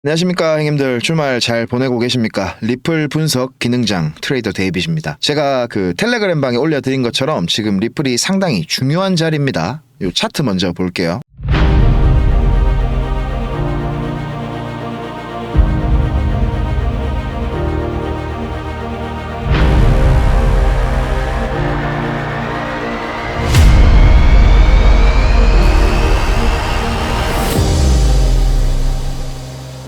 안녕하십니까 형님들, 주말 잘 보내고 계십니까? 리플 분석 기능장 트레이더 데이빗입니다. 제가 그 텔레그램 방에 올려드린 것처럼 지금 리플이 상당히 중요한 자리입니다. 요 차트 먼저 볼게요.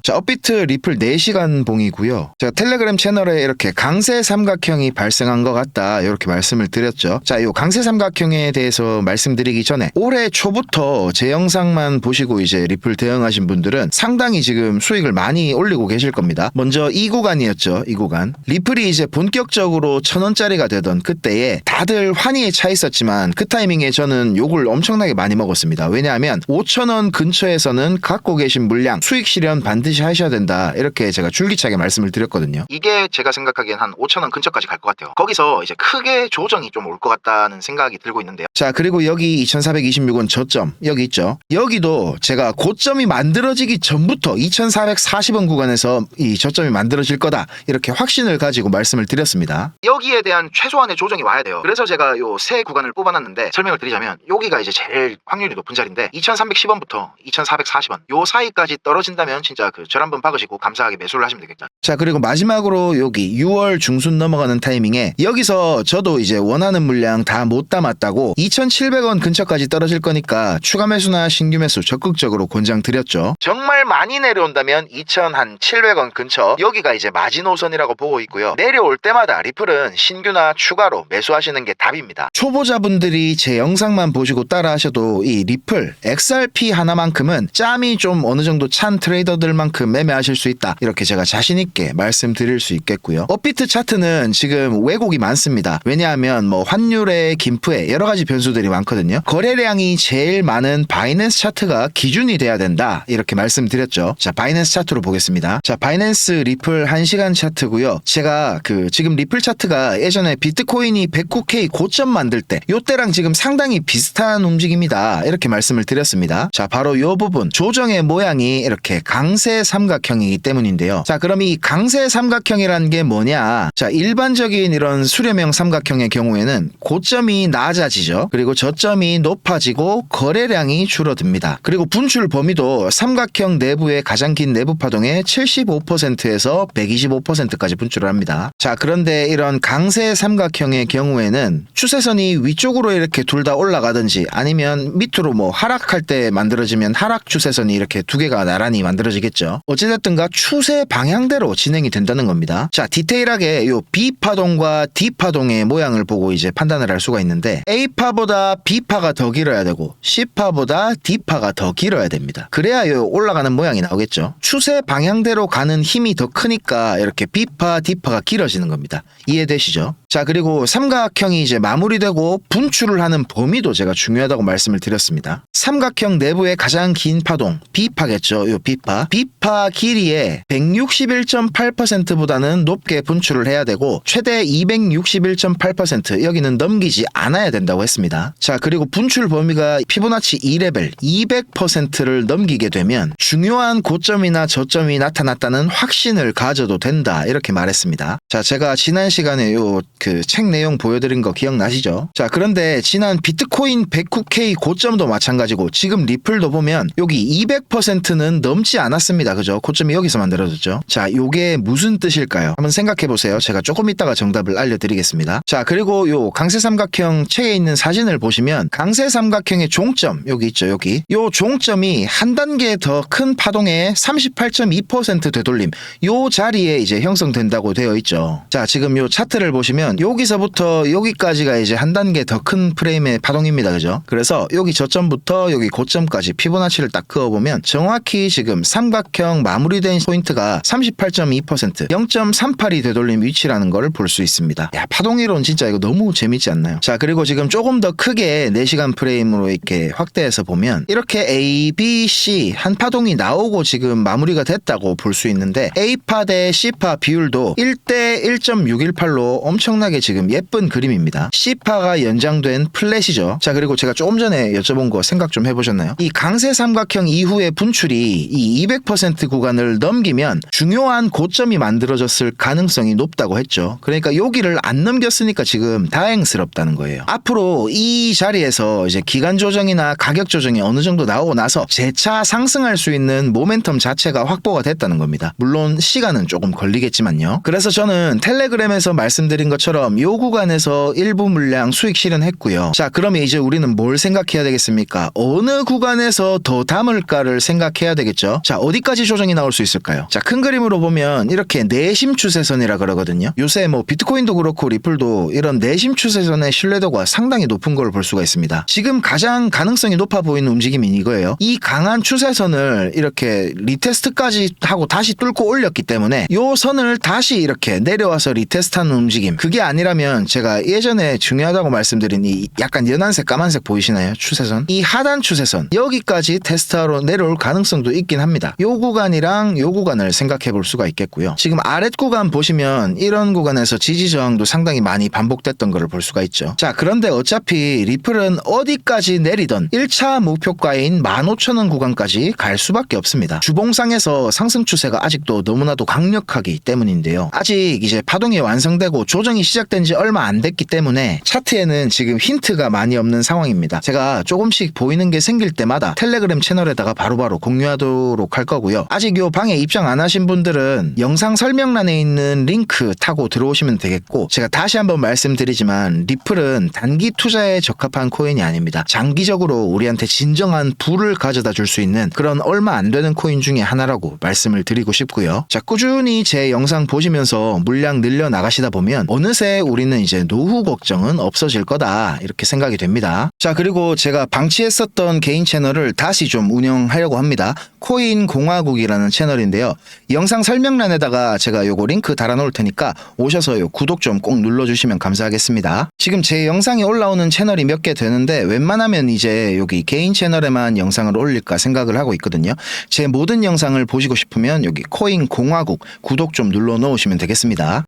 자, 업비트 리플 4시간 봉이고요. 제가 텔레그램 채널에 이렇게 강세 삼각형이 발생한 것 같다 이렇게 말씀을 드렸죠. 자, 이 강세 삼각형에 대해서 말씀드리기 전에 올해 초부터 제 영상만 보시고 이제 리플 대응하신 분들은 상당히 지금 수익을 많이 올리고 계실 겁니다. 먼저 이 구간이었죠. 이 구간. 리플이 이제 본격적으로 1,000원짜리가 되던 그때에 다들 환희에 차 있었지만 그 타이밍에 저는 욕을 엄청나게 많이 먹었습니다. 왜냐하면 5,000원 근처에서는 갖고 계신 물량 수익 실현 반드시 하셔야 된다 이렇게 제가 줄기차게 말씀을 드렸거든요. 이게 제가 생각하기엔 한 5,000원 근처까지 갈 것 같아요. 거기서 이제 크게 조정이 좀 올 것 같다는 생각이 들고 있는데요. 자, 그리고 여기 2,426원 저점 여기 있죠. 여기도 제가 고점이 만들어지기 전부터 2,440원 구간에서 이 저점이 만들어질 거다 이렇게 확신을 가지고 말씀을 드렸습니다. 여기에 대한 최소한의 조정이 와야 돼요. 그래서 제가 요 세 구간을 뽑아놨는데 설명을 드리자면 여기가 이제 제일 확률이 높은 자리인데 2,310원부터 2,440원 요 사이까지 떨어진다면 진짜 그 절 한번 박으시고 감사하게 매수를 하시면 되겠죠. 자, 그리고 마지막으로 여기 6월 중순 넘어가는 타이밍에 여기서 저도 이제 원하는 물량 다 못 담았다고 2,700원 근처까지 떨어질 거니까 추가 매수나 신규 매수 적극적으로 권장 드렸죠. 정말 많이 내려온다면 2,700원 근처 여기가 이제 마지노선이라고 보고 있고요. 내려올 때마다 리플은 신규나 추가로 매수하시는 게 답입니다. 초보자분들이 제 영상만 보시고 따라 하셔도 이 리플 XRP 하나만큼은 짬이 좀 어느 정도 찬 트레이더들만큼 매매하실 수 있다 이렇게 제가 자신있게 말씀드릴 수 있겠고요. 업비트 차트는 지금 왜곡이 많습니다. 왜냐하면 뭐 환율에 김프에 여러가지 변수들이 많거든요. 거래량이 제일 많은 바이낸스 차트가 기준이 돼야 된다 이렇게 말씀드렸죠. 자, 바이낸스 차트로 보겠습니다. 자, 바이낸스 리플 1시간 차트고요. 제가 그 지금 리플 차트가 예전에 비트코인이 109K 고점 만들 때 요때랑 지금 상당히 비슷한 움직임이다 이렇게 말씀을 드렸습니다. 자, 바로 요 부분 조정의 모양이 이렇게 강세 삼각형이기 때문인데요. 자, 그럼 이 강세 삼각형이라는 게 뭐냐? 자, 일반적인 이런 수렴형 삼각형의 경우에는 고점이 낮아지죠. 그리고 저점이 높아지고 거래량이 줄어듭니다. 그리고 분출 범위도 삼각형 내부의 가장 긴 내부 파동의 75%에서 125%까지 분출을 합니다. 자, 그런데 이런 강세 삼각형의 경우에는 추세선이 위쪽으로 이렇게 둘 다 올라가든지 아니면 밑으로 뭐 하락할 때 만들어지면 하락 추세선이 이렇게 두 개가 나란히 만들어지겠죠. 어찌됐든가 추세 방향대로 진행이 된다는 겁니다. 자, 디테일하게 요 B파동과 D파동의 모양을 보고 이제 판단을 할 수가 있는데 A파보다 B파가 더 길어야 되고 C파보다 D파가 더 길어야 됩니다. 그래야 요 올라가는 모양이 나오겠죠. 추세 방향대로 가는 힘이 더 크니까 이렇게 B파, D파가 길어지는 겁니다. 이해되시죠? 자, 그리고 삼각형이 이제 마무리되고 분출을 하는 범위도 제가 중요하다고 말씀을 드렸습니다. 삼각형 내부의 가장 긴 파동 B파겠죠. 요 B파. B파 길이의 161.8%보다는 높게 분출을 해야 되고 최대 261.8% 여기는 넘기지 않아야 된다고 했습니다. 자, 그리고 분출 범위가 피보나치 2레벨 200%를 넘기게 되면 중요한 고점이나 저점이 나타났다는 확신을 가져도 된다 이렇게 말했습니다. 자, 제가 지난 시간에 요 그 책 내용 보여드린 거 기억나시죠? 자, 그런데 지난 비트코인 109K 고점도 마찬가지고 지금 리플도 보면 여기 200%는 넘지 않았습니다. 그죠? 고점이 여기서 만들어졌죠. 자, 요게 무슨 뜻일까요? 한번 생각해 보세요. 제가 조금 이따가 정답을 알려드리겠습니다. 자, 그리고 요 강세 삼각형 책에 있는 사진을 보시면 강세 삼각형의 종점 여기 있죠. 여기 요 종점이 한 단계 더 큰 파동의 38.2% 되돌림 요 자리에 이제 형성된다고 되어 있죠. 자, 지금 요 차트를 보시면 여기서부터 여기까지가 이제 한 단계 더 큰 프레임의 파동입니다. 그죠? 그래서 여기 저점부터 여기 고점까지 피보나치를 딱 그어보면 정확히 지금 삼각형 마무리된 포인트가 38.2% 0.38이 되돌림 위치라는 걸 볼 수 있습니다. 야, 파동이론 진짜 이거 너무 재밌지 않나요? 자, 그리고 지금 조금 더 크게 4시간 프레임으로 이렇게 확대해서 보면 이렇게 A, B, C 한 파동이 나오고 지금 마무리가 됐다고 볼 수 있는데 A파 대 C파 비율도 1대 1.618로 엄청 엄청나게 지금 예쁜 그림입니다. C파가 연장된 플랫이죠. 자, 그리고 제가 조금 전에 여쭤본 거 생각 좀 해보셨나요? 이 강세 삼각형 이후의 분출이 이 200% 구간을 넘기면 중요한 고점이 만들어졌을 가능성이 높다고 했죠. 그러니까 여기를 안 넘겼으니까 지금 다행스럽다는 거예요. 앞으로 이 자리에서 이제 기간 조정이나 가격 조정이 어느 정도 나오고 나서 재차 상승할 수 있는 모멘텀 자체가 확보가 됐다는 겁니다. 물론 시간은 조금 걸리겠지만요. 그래서 저는 텔레그램에서 말씀드린 것처럼 이 구간에서 일부 물량 수익 실현했고요. 자, 그러면 이제 우리는 뭘 생각해야 되겠습니까? 어느 구간에서 더 담을까를 생각해야 되겠죠. 자, 어디까지 조정이 나올 수 있을까요? 자, 큰 그림으로 보면 이렇게 내심 추세선이라 그러거든요. 요새 뭐 비트코인도 그렇고 리플도 이런 내심 추세선의 신뢰도가 상당히 높은 걸 볼 수가 있습니다. 지금 가장 가능성이 높아 보이는 움직임이 이거예요. 이 강한 추세선을 이렇게 리테스트까지 하고 다시 뚫고 올렸기 때문에 요 선을 다시 이렇게 내려와서 리테스트하는 움직임, 그게 아니라면 제가 예전에 중요하다고 말씀드린 이 약간 연한색 까만색 보이시나요? 추세선, 이 하단 추세선 여기까지 테스트하러 내려올 가능성도 있긴 합니다. 요 구간이랑 요 구간을 생각해 볼 수가 있겠고요. 지금 아랫 구간 보시면 이런 구간에서 지지 저항도 상당히 많이 반복됐던 걸 볼 수가 있죠. 자, 그런데 어차피 리플은 어디까지 내리던 1차 목표가인 15,000원 구간까지 갈 수밖에 없습니다. 주봉상에서 상승 추세가 아직도 너무나도 강력하기 때문인데요. 아직 이제 파동이 완성되고 조정이 시작된 지 얼마 안 됐기 때문에 차트에는 지금 힌트가 많이 없는 상황입니다. 제가 조금씩 보이는 게 생길 때마다 텔레그램 채널에다가 바로바로 공유하도록 할 거고요. 아직 요 방에 입장 안 하신 분들은 영상 설명란에 있는 링크 타고 들어오시면 되겠고, 제가 다시 한번 말씀드리지만 리플은 단기 투자에 적합한 코인이 아닙니다. 장기적으로 우리한테 진정한 부를 가져다 줄 수 있는 그런 얼마 안 되는 코인 중에 하나라고 말씀을 드리고 싶고요. 자, 꾸준히 제 영상 보시면서 물량 늘려 나가시다 보면 어느새 우리는 이제 노후 걱정은 없어질 거다, 이렇게 생각이 됩니다. 자, 그리고 제가 방치했었던 개인 채널을 다시 좀 운영하려고 합니다. 코인 공화국이라는 채널인데요. 영상 설명란에다가 제가 요거 링크 달아놓을 테니까 오셔서 요 구독 좀 꼭 눌러주시면 감사하겠습니다. 지금 제 영상이 올라오는 채널이 몇 개 되는데 웬만하면 이제 여기 개인 채널에만 영상을 올릴까 생각을 하고 있거든요. 제 모든 영상을 보시고 싶으면 여기 코인 공화국 구독 좀 눌러 놓으시면 되겠습니다.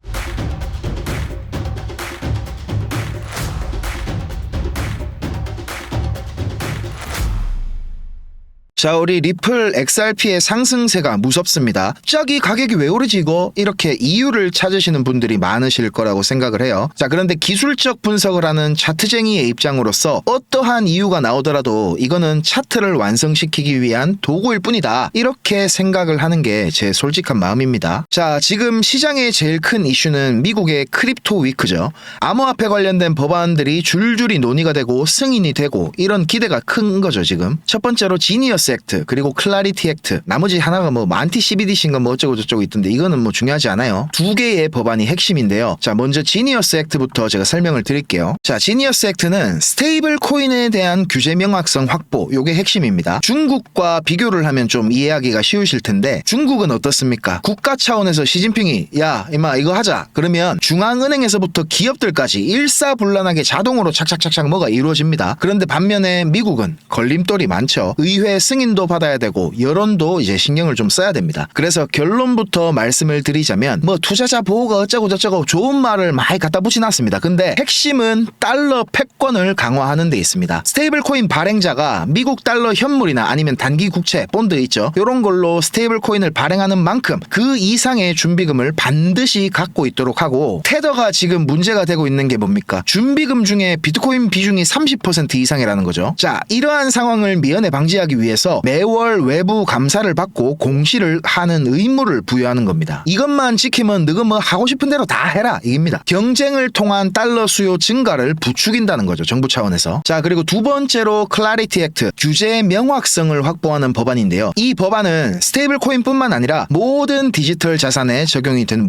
자, 우리 리플 XRP의 상승세가 무섭습니다. 갑자기 가격이 왜 오르지 이거? 이렇게 이유를 찾으시는 분들이 많으실 거라고 생각을 해요. 자, 그런데 기술적 분석을 하는 차트쟁이의 입장으로서 어떠한 이유가 나오더라도 이거는 차트를 완성시키기 위한 도구일 뿐이다, 이렇게 생각을 하는 게 제 솔직한 마음입니다. 자, 지금 시장의 제일 큰 이슈는 미국의 크립토 위크죠. 암호화폐 관련된 법안들이 줄줄이 논의가 되고 승인이 되고 이런 기대가 큰 거죠. 지금 첫 번째로 지니어스 액트, 그리고 클라리티 액트, 나머지 하나가 뭐 안티 CBDC인가 뭐 어쩌고 저쩌고 있던데 이거는 뭐 중요하지 않아요. 두 개의 법안이 핵심인데요. 자, 먼저 지니어스 액트부터 제가 설명을 드릴게요. 자, 지니어스 액트는 스테이블 코인에 대한 규제 명확성 확보, 요게 핵심입니다. 중국과 비교를 하면 좀 이해하기가 쉬우실 텐데 중국은 어떻습니까? 국가 차원에서 시진핑이 야 임마 이거 하자 그러면 중앙은행에서부터 기업들까지 일사불란하게 자동으로 착착착착 뭐가 이루어집니다. 그런데 반면에 미국은 걸림돌이 많죠. 의회 승인도 받아야 되고 여론도 이제 신경을 좀 써야 됩니다. 그래서 결론부터 말씀을 드리자면 뭐 투자자 보호가 어쩌고 저쩌고 좋은 말을 많이 갖다 붙여놨습니다. 근데 핵심은 달러 패권을 강화하는 데 있습니다. 스테이블 코인 발행자가 미국 달러 현물이나 아니면 단기 국채, 본드 있죠. 이런 걸로 스테이블 코인을 발행하는 만큼 그 이상의 준비금을 반드시 갖고 있도록 하고, 테더가 지금 문제가 되고 있는 게 뭡니까? 준비금 중에 비트코인 비중이 30% 이상이라는 거죠. 자, 이러한 상황을 미연에 방지하기 위해서 매월 외부 감사를 받고 공시를 하는 의무를 부여하는 겁니다. 이것만 지키면 너가 뭐 하고 싶은 대로 다 해라, 이깁니다. 경쟁을 통한 달러 수요 증가를 부추긴다는 거죠, 정부 차원에서. 자, 그리고 두 번째로 클라리티 액트, 규제의 명확성을 확보하는 법안인데요. 이 법안은 스테이블 코인뿐만 아니라 모든 디지털 자산에 적용이 되는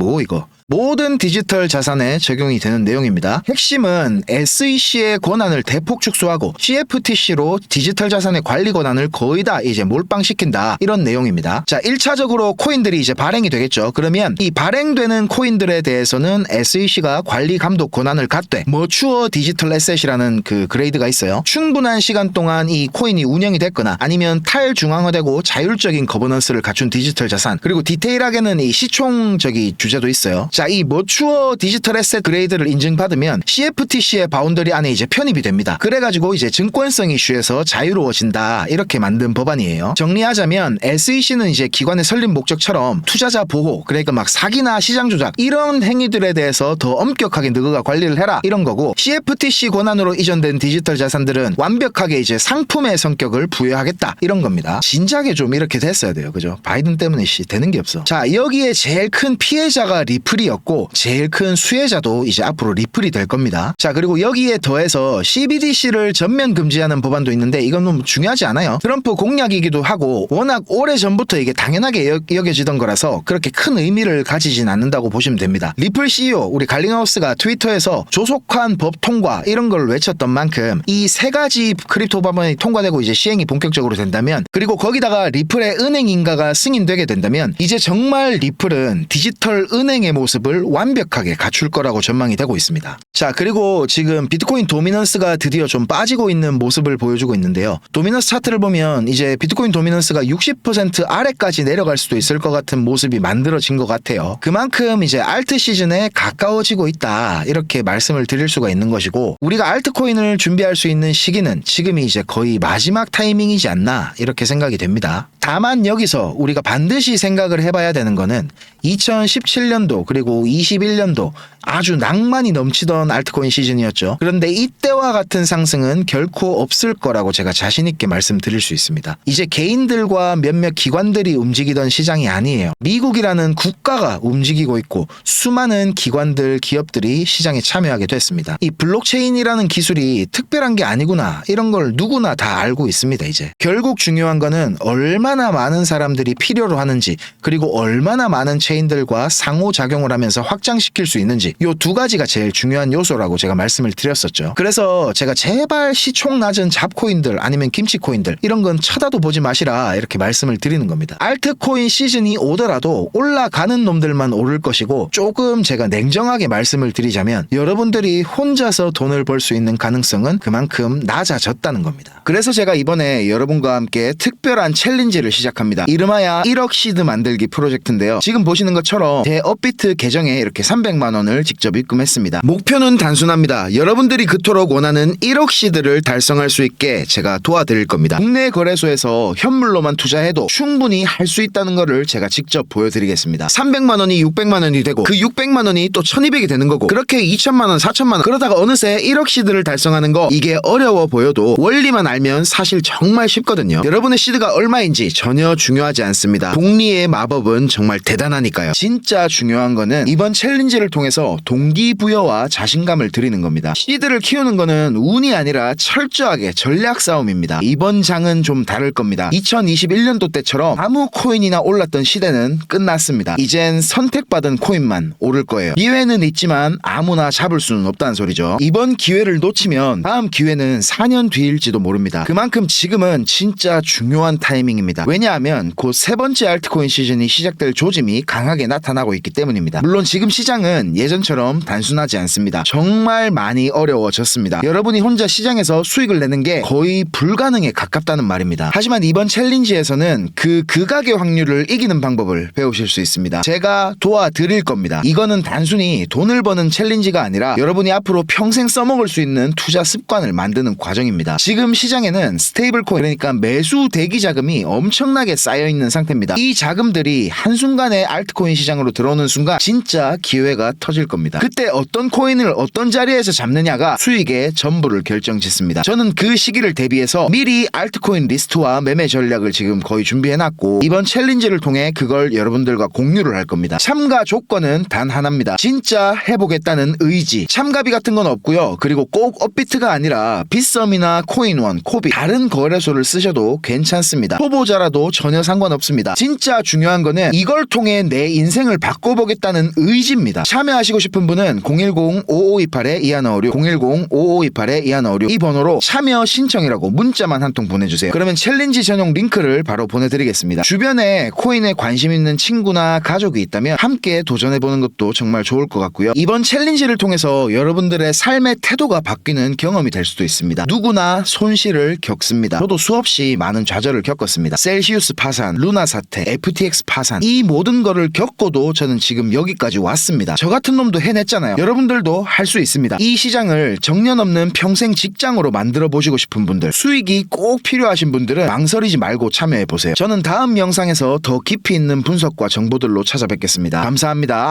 모든 디지털 자산에 적용이 되는 내용입니다. 핵심은 SEC의 권한을 대폭 축소하고 CFTC로 디지털 자산의 관리 권한을 거의 다 이제 몰빵시킨다, 이런 내용입니다. 자, 1차적으로 코인들이 이제 발행이 되겠죠. 그러면 이 발행되는 코인들에 대해서는 SEC가 관리 감독 권한을 갖되 머추어 디지털 에셋이라는 그 그레이드가 있어요. 충분한 시간 동안 이 코인이 운영이 됐거나 아니면 탈중앙화되고 자율적인 거버넌스를 갖춘 디지털 자산, 그리고 디테일하게는 이 시총적인 규제도 있어요. 자, 이 머추어 디지털 에셋 그레이드를 인증받으면 CFTC의 바운더리 안에 이제 편입이 됩니다. 그래가지고 이제 증권성 이슈에서 자유로워진다 이렇게 만든 법안이에요. 정리하자면 SEC는 이제 기관의 설립 목적처럼 투자자 보호, 그러니까 막 사기나 시장 조작 이런 행위들에 대해서 더 엄격하게 너가 관리를 해라 이런 거고, CFTC 권한으로 이전된 디지털 자산들은 완벽하게 이제 상품의 성격을 부여하겠다 이런 겁니다. 진작에 좀 이렇게 됐어야 돼요. 그죠? 바이든 때문에 되는 게 없어. 자, 여기에 제일 큰 피해자가 리플이었고 제일 큰 수혜자도 이제 앞으로 리플이 될 겁니다. 자, 그리고 여기에 더해서 CBDC를 전면 금지하는 법안도 있는데 이건 너무 중요하지 않아요. 트럼프 공약이기도 하고 워낙 오래전부터 이게 당연하게 여겨지던 거라서 그렇게 큰 의미를 가지진 않는다고 보시면 됩니다. 리플 CEO 우리 갈링하우스가 트위터에서 조속한 법 통과 이런 걸 외쳤던 만큼 이 세 가지 크립토 법안이 통과되고 이제 시행이 본격적으로 된다면, 그리고 거기다가 리플의 은행 인가가 승인되게 된다면 이제 정말 리플은 디지털 은행의 모습을 완벽하게 갖출 거라고 전망이 되고 있습니다. 자, 그리고 지금 비트코인 도미넌스가 드디어 좀 빠지고 있는 모습을 보여주고 있는데요. 도미넌스 차트를 보면 이제 비트코인 도미넌스가 60% 아래까지 내려갈 수도 있을 것 같은 모습이 만들어진 것 같아요. 그만큼 이제 알트 시즌에 가까워지고 있다 이렇게 말씀을 드릴 수가 있는 것이고, 우리가 알트코인을 준비할 수 있는 시기는 지금이 이제 거의 마지막 타이밍이지 않나 이렇게 생각이 됩니다. 다만 여기서 우리가 반드시 생각을 해봐야 되는 거는 2017년도 그리고 21년도 아주 낭만이 넘치던 알트코인 시즌이었죠. 그런데 이때와 같은 상승은 결코 없을 거라고 제가 자신 있게 말씀드릴 수 있습니다. 이제 개인들과 몇몇 기관들이 움직이던 시장이 아니에요. 미국이라는 국가가 움직이고 있고 수많은 기관들, 기업들이 시장에 참여하게 됐습니다. 이 블록체인이라는 기술이 특별한 게 아니구나 이런 걸 누구나 다 알고 있습니다. 이제 결국 중요한 거는 얼마나 많은 사람들이 필요로 하는지, 그리고 얼마나 많은 체인들과 상호작용을 하면서 확장시킬 수 있는지, 요 두 가지가 제일 중요한 요소라고 제가 말씀을 드렸었죠. 그래서 제가 제발 시총 낮은 잡코인들 아니면 김치코인들 이런 건 쳐다도 보지 마시라 이렇게 말씀을 드리는 겁니다. 알트코인 시즌이 오더라도 올라가는 놈들만 오를 것이고, 조금 제가 냉정하게 말씀을 드리자면 여러분들이 혼자서 돈을 벌 수 있는 가능성은 그만큼 낮아졌다는 겁니다. 그래서 제가 이번에 여러분과 함께 특별한 챌린지를 시작합니다. 이름하여 1억 시드 만들기 프로젝트인데요. 지금 보시는 것처럼 제 업비트 계정에 이렇게 300만 원을 직접 입금했습니다. 목표는 단순합니다. 여러분들이 그토록 원하는 1억 시드를 달성할 수 있게 제가 도와드릴 겁니다. 국내 거래소에서 현물로만 투자해도 충분히 할 수 있다는 것을 제가 직접 보여드리겠습니다. 300만 원이 600만 원이 되고 그 600만 원이 또 1200이 되는 거고, 그렇게 2천만 원, 4천만 원, 그러다가 어느새 1억 시드를 달성하는 거, 이게 어려워 보여도 원리만 알면 사실 정말 쉽거든요. 여러분의 시드가 얼마인지 전혀 중요하지 않습니다. 복리의 마법은 정말 대단하니까요. 진짜 중요한 거는 이번 챌린지를 통해서 동기부여와 자신감을 드리는 겁니다. 시드를 키우는 거는 운이 아니라 철저하게 전략 싸움입니다. 이번 장은 좀 다를 겁니다. 2021년도 때처럼 아무 코인이나 올랐던 시대는 끝났습니다. 이젠 선택받은 코인만 오를 거예요. 기회는 있지만 아무나 잡을 수는 없다는 소리죠. 이번 기회를 놓치면 다음 기회는 4년 뒤일지도 모릅니다. 그만큼 지금은 진짜 중요한 타이밍입니다. 왜냐하면 곧 세 번째 알트코인 시즌이 시작될 조짐이 강하게 나타나고 있기 때문입니다. 물론 지금 시장은 예전처럼 단순하지 않습니다. 정말 많이 어려워졌습니다. 여러분이 혼자 시장에서 수익을 내는 게 거의 불가능에 가깝다는 말입니다. 하지만 이번 챌린지에서는 그 극악의 확률을 이기는 방법을 배우실 수 있습니다. 제가 도와드릴 겁니다. 이거는 단순히 돈을 버는 챌린지가 아니라 여러분이 앞으로 평생 써먹을 수 있는 투자 습관을 만드는 과정입니다. 지금 시장에는 스테이블 코인, 그러니까 매수 대기 자금이 엄청나게 쌓여있는 상태입니다. 이 자금들이 한순간에 알트코인 시장으로 들어오는 순간 진짜 기회가 터질 겁니다. 그때 어떤 코인을 어떤 자리에서 잡느냐가 수익의 전부를 결정짓습니다. 저는 그 시기를 대비해서 미리 알트코인 리스트와 매매 전략을 지금 거의 준비해놨고, 이번 챌린지를 통해 그걸 여러분들과 공유를 할 겁니다. 참가 조건은 단 하나입니다. 진짜 해보겠다는 의지. 참가비 같은 건 없고요. 그리고 꼭 업비트가 아니라 빗썸이나 코인원, 코비 다른 거래소를 쓰셔도 괜찮습니다. 초보자라도 전혀 상관없습니다. 진짜 중요한 거는 이걸 통해 내 인생을 바꿔보겠다는 의지입니다. 참여하시고 보시고 싶은 분은 010-5528-2156 010-5528-2156 이 번호로 참여 신청이라고 문자만 한 통 보내주세요. 그러면 챌린지 전용 링크를 바로 보내드리겠습니다. 주변에 코인에 관심 있는 친구나 가족이 있다면 함께 도전해보는 것도 정말 좋을 것 같고요. 이번 챌린지를 통해서 여러분들의 삶의 태도가 바뀌는 경험이 될 수도 있습니다. 누구나 손실을 겪습니다. 저도 수없이 많은 좌절을 겪었습니다. 셀시우스 파산, 루나 사태, FTX 파산 이 모든 거를 겪고도 저는 지금 여기까지 왔습니다. 저 같은 놈도 해냈잖아요. 여러분들도 할 수 있습니다. 이 시장을 정년 없는 평생 직장으로 만들어 보시고 싶은 분들, 수익이 꼭 필요하신 분들은 망설이지 말고 참여해 보세요. 저는 다음 영상에서 더 깊이 있는 분석과 정보들로 찾아뵙겠습니다. 감사합니다.